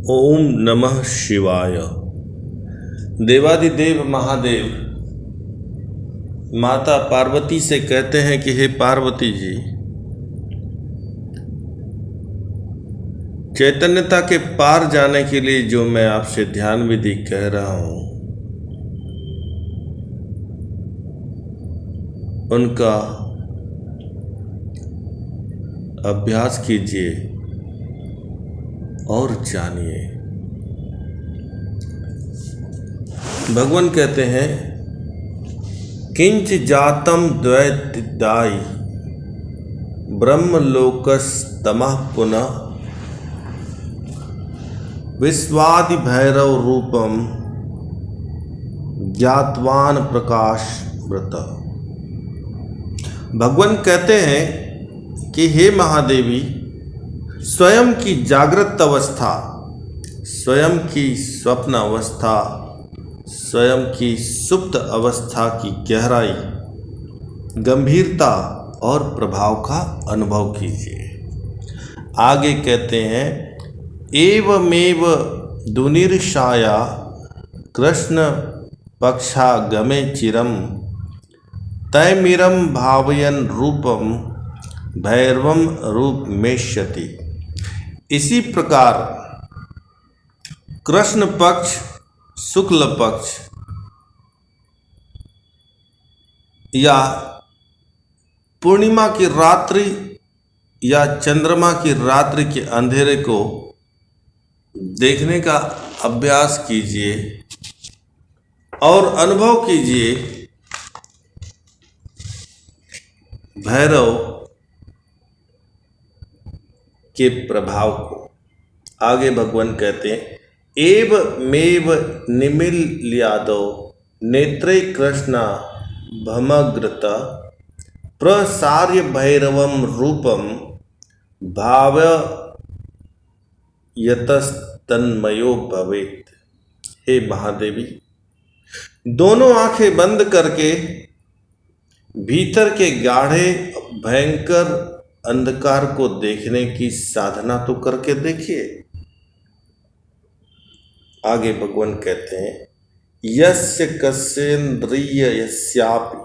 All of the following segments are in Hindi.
ओम नमः शिवाय। देवादिदेव महादेव माता पार्वती से कहते हैं कि हे पार्वती जी, चैतन्यता के पार जाने के लिए जो मैं आपसे ध्यान विधि कह रहा हूं, उनका अभ्यास कीजिए और जानिए। भगवान कहते हैं किंच जातम द्वैतदायी ब्रह्मलोकस्तमः पुनः विश्वादि भैरव रूपम ज्ञातवान प्रकाश व्रत। भगवान कहते हैं कि हे महादेवी, स्वयं की जागृत अवस्था, स्वयं की स्वप्न अवस्था, स्वयं की सुप्त अवस्था की गहराई, गंभीरता और प्रभाव का अनुभव कीजिए। आगे कहते हैं एवमेव दुनिर्षाया कृष्ण पक्षागमे चिरम तैमिरम भावयन रूपम भैरवम रूपमेष्यति। इसी प्रकार कृष्ण पक्ष, शुक्ल पक्ष या पूर्णिमा की रात्रि या चंद्रमा की रात्रि के अंधेरे को देखने का अभ्यास कीजिए और अनुभव कीजिए भैरव के प्रभाव को। आगे भगवान कहते हैं एव मेव निमील्यादो नेत्रे कृष्णा भमग्रत प्रसार्य भैरवम रूपम भाव यतस्तन्मयो भवेत्। हे महादेवी, दोनों आंखें बंद करके भीतर के गाढ़े भयंकर अंधकार को देखने की साधना तो करके देखिए। आगे भगवान कहते हैं यस्य कस्येन्द्रिय यस्यापि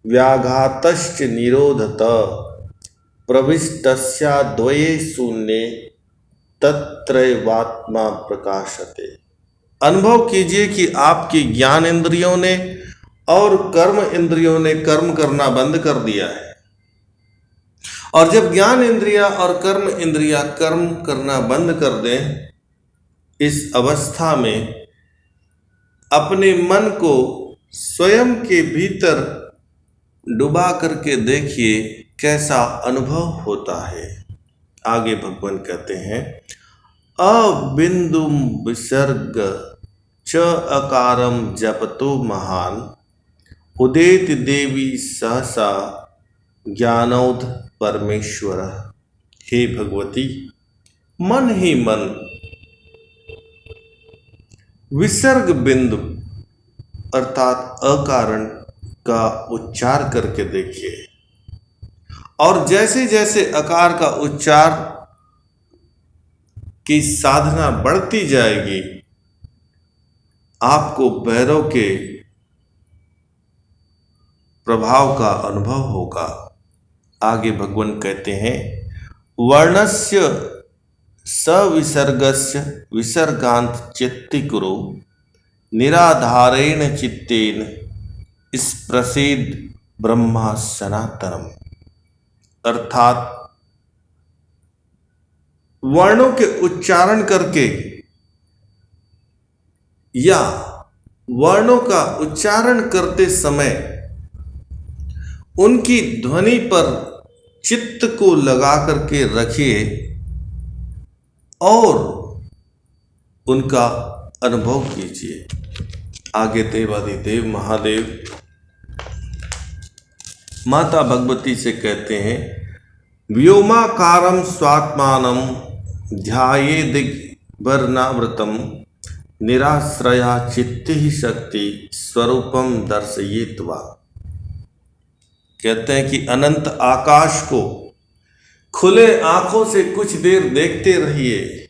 व्याघातश्च निरोधत प्रविष्टस्या द्वये शून्ये तत्रैवात्मा प्रकाशते। अनुभव कीजिए कि आपकी ज्ञान इंद्रियों ने और कर्म इंद्रियों ने कर्म करना बंद कर दिया है, और जब ज्ञान इंद्रिया और कर्म इंद्रिया कर्म करना बंद कर दें, इस अवस्था में अपने मन को स्वयं के भीतर डुबा करके देखिए कैसा अनुभव होता है। आगे भगवान कहते हैं अबिंदुम विसर्ग च अकारम जपतो महान उदेत देवी सहसा ज्ञानौध परमेश्वर। हे भगवती, मन ही मन विसर्ग बिंदु अर्थात अकारण का उच्चार करके देखिए, और जैसे जैसे अकार का उच्चार की साधना बढ़ती जाएगी, आपको भैरव के प्रभाव का अनुभव होगा। आगे भगवान कहते हैं वर्णस्य सविसर्गस्य विसर्गांत चित्ति कुरु निराधारेण चित्तेन स्प्रसीद ब्रह्मा सनातनम। अर्थात वर्णों के उच्चारण करके या वर्णों का उच्चारण करते समय उनकी ध्वनि पर चित्त को लगा करके रखिए और उनका अनुभव कीजिए। आगे देवादिदेव महादेव माता भगवती से कहते हैं व्योमाकारम स्वात्मानम ध्यायेदिग्वर्णावृतम निराश्रया चित्ति शक्ति स्वरूपम दर्शयित्वा। कहते हैं कि अनंत आकाश को खुले आंखों से कुछ देर देखते रहिए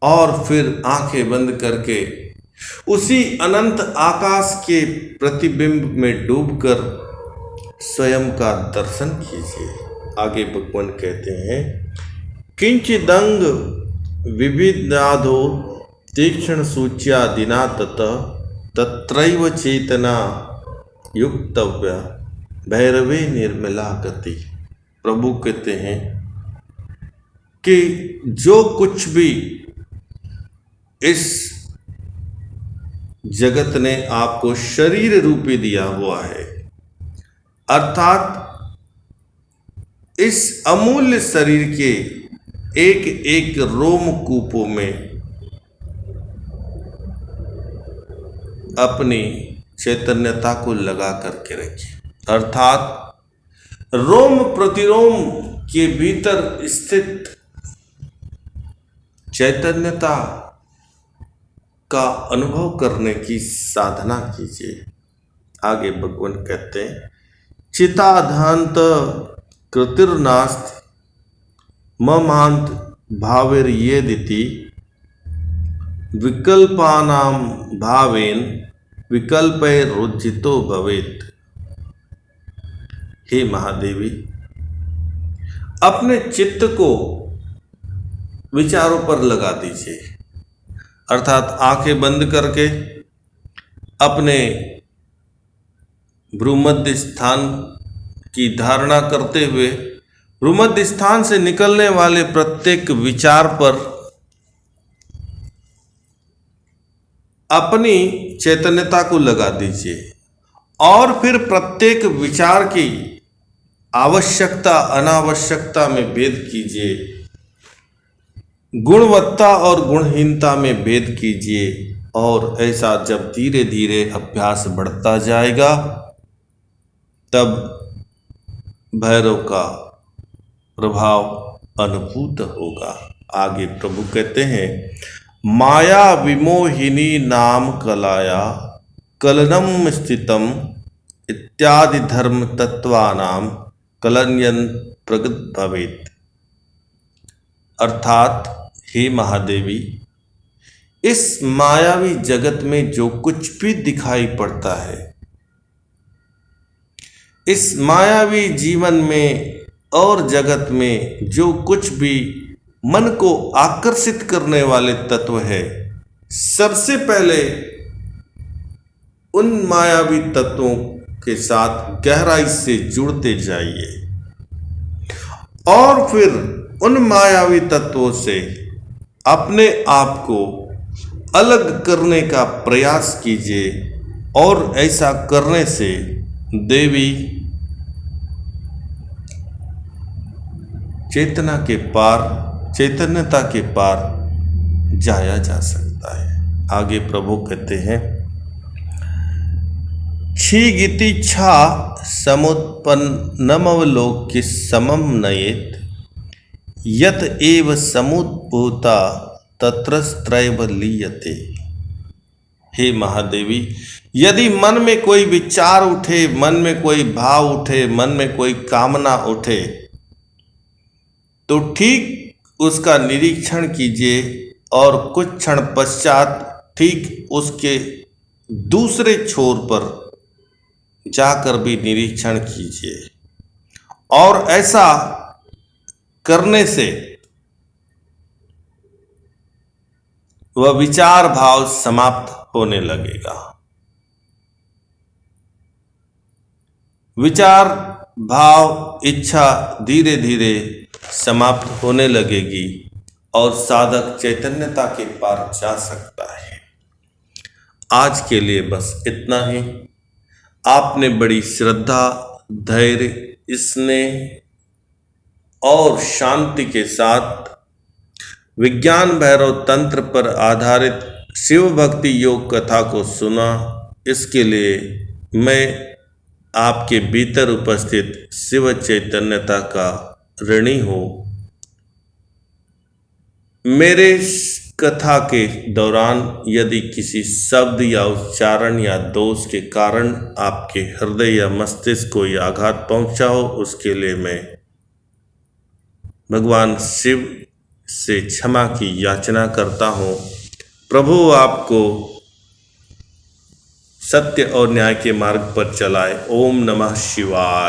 और फिर आंखें बंद करके उसी अनंत आकाश के प्रतिबिंब में डूबकर स्वयं का दर्शन कीजिए। आगे भगवान कहते हैं, किंचिदंग विविधाधो तीक्ष्ण सूच्या दिना तत्रैव चेतना युक्तव्य भैरवे निर्मला गति। प्रभु कहते हैं कि जो कुछ भी इस जगत ने आपको शरीर रूपी दिया हुआ है, अर्थात इस अमूल्य शरीर के एक एक रोमकूपों में अपनी चैतन्यता को लगा करके रखिए, अर्थात रोम प्रतिरोम के भीतर स्थित चैतन्यता का अनुभव करने की साधना कीजिए। आगे भगवान कहते हैं, चिताधांत कृतिर्नास्ति ममांत भावेर्येदिति विकल्पानां भावेन विकल्पैरुज्जितो भवेत्। हे महादेवी, अपने चित्त को विचारों पर लगा दीजिए, अर्थात आंखें बंद करके अपने भ्रूमध्य स्थान की धारणा करते हुए भ्रूमध्य स्थान से निकलने वाले प्रत्येक विचार पर अपनी चैतन्यता को लगा दीजिए और फिर प्रत्येक विचार की आवश्यकता अनावश्यकता में भेद कीजिए, गुणवत्ता और गुणहीनता में भेद कीजिए। और ऐसा जब धीरे धीरे अभ्यास बढ़ता जाएगा तब भैरव का प्रभाव अनुभूत होगा। आगे प्रभु कहते हैं, माया विमोहिनी नाम कलाया कलनम स्थितम इत्यादि धर्म तत्वानाम कलन्यन प्रगत भवेत्। अर्थात हे महादेवी, इस मायावी जगत में जो कुछ भी दिखाई पड़ता है, इस मायावी जीवन में और जगत में जो कुछ भी मन को आकर्षित करने वाले तत्व है, सबसे पहले उन मायावी तत्वों के साथ गहराई से जुड़ते जाइए और फिर उन मायावी तत्वों से अपने आप को अलग करने का प्रयास कीजिए। और ऐसा करने से देवी चेतना के पार, चैतन्यता के पार जाया जा सकता है। आगे प्रभु कहते हैं, क्षीगितिच्छा समुत्पन्नमवलोक्य समम नयेत् यत एव समुद्भूता तत्रस्त्रैव लीयते। हे महादेवी, यदि मन में कोई विचार उठे, मन में कोई भाव उठे, मन में कोई कामना उठे, तो ठीक उसका निरीक्षण कीजिए और कुछ क्षण पश्चात ठीक उसके दूसरे छोर पर जाकर भी निरीक्षण कीजिए। और ऐसा करने से वह विचार भाव समाप्त होने लगेगा। विचार भाव इच्छा धीरे धीरे समाप्त होने लगेगी और साधक चैतन्यता के पार जा सकता है। आज के लिए बस इतना ही। आपने बड़ी श्रद्धा, धैर्य, स्नेह और शांति के साथ विज्ञान भैरव तंत्र पर आधारित शिव भक्ति योग कथा को सुना। इसके लिए मैं आपके भीतर उपस्थित शिव चैतन्यता का ऋणी हूँ। मेरे कथा के दौरान यदि किसी शब्द या उच्चारण या दोष के कारण आपके हृदय या मस्तिष्क को यह आघात पहुंचा हो, उसके लिए मैं भगवान शिव से क्षमा की याचना करता हूँ। प्रभु आपको सत्य और न्याय के मार्ग पर चलाए। ओम नमः शिवाय।